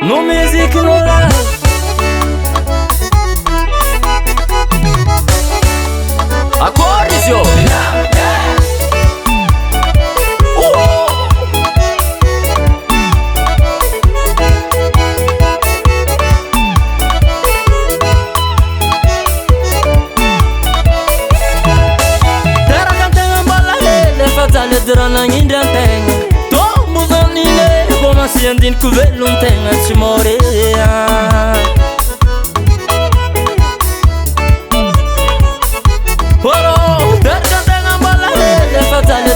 No music no life. Acordes yo. Terra cantando bola ele fazale durana indra tenga. To muzonile como se andin com velo tenga se morea.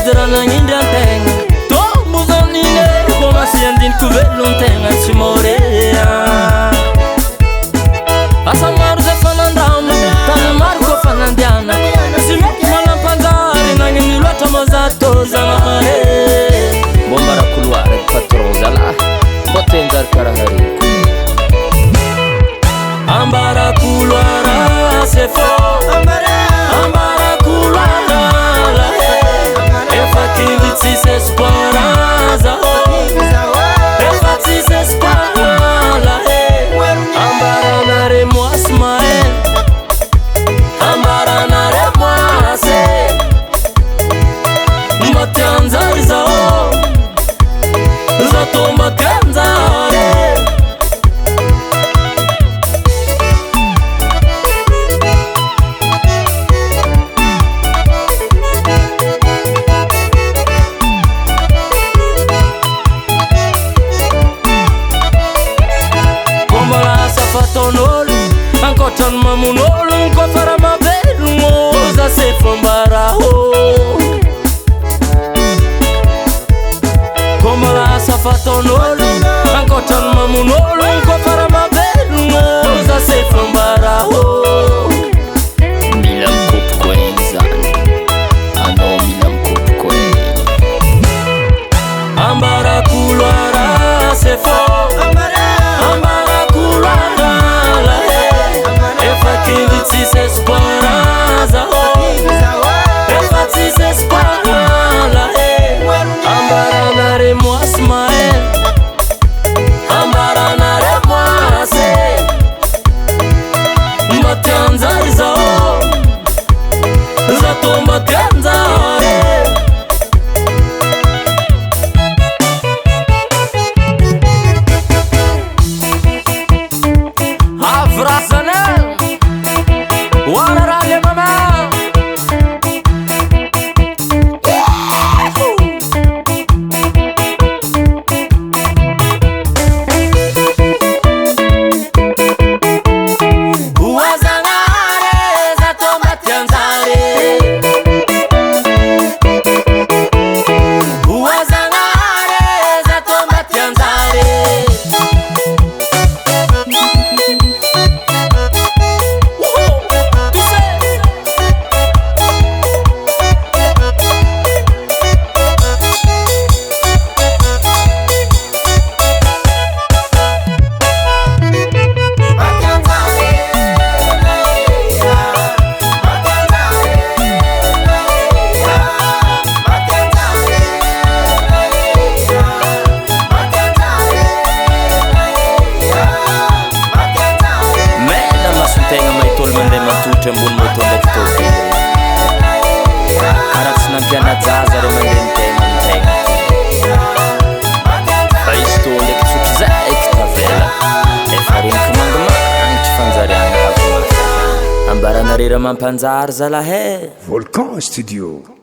Durana indra tenga. To muzonile como se andin com velo tenga se morea. Asa marze fanandam, tana marco fanandiana. Si meki malampanzari, nangini lota mozato zamare. Bombara couloir, patron zala, botenzar karahari. Ambara couloir, c'est faux. Ambara couloir, la effativitsi c'est sporaza. Effativitsi c'est sporaza. Ambara nare moas mael. Ambara nare moase. Mbatanzari zao. Zato mbatanzare. Ankotan mamunolo kwa fara mabelu ngoza se fombaraho. Komara safatonolo ankotan mamunolo kwa fara mabelu ngoza se fombaraho. Milam kup kwenzani ano milam kup kwen. Ambara couloir c'est faux. Ambara couloir effativitsi c'est sporaza. Effativitsi c'est sporaza. Ambara nare moas mael. Ambara nare moase. Mbatanzari zao. Zato mbatanzare. Tembun moto ndek topi karat snampiana zaza re mandentenga Faisto ndek tsukza ektavela efarin kmangma chfanzariana ambara narira mampanzar zala he Volcan Studio.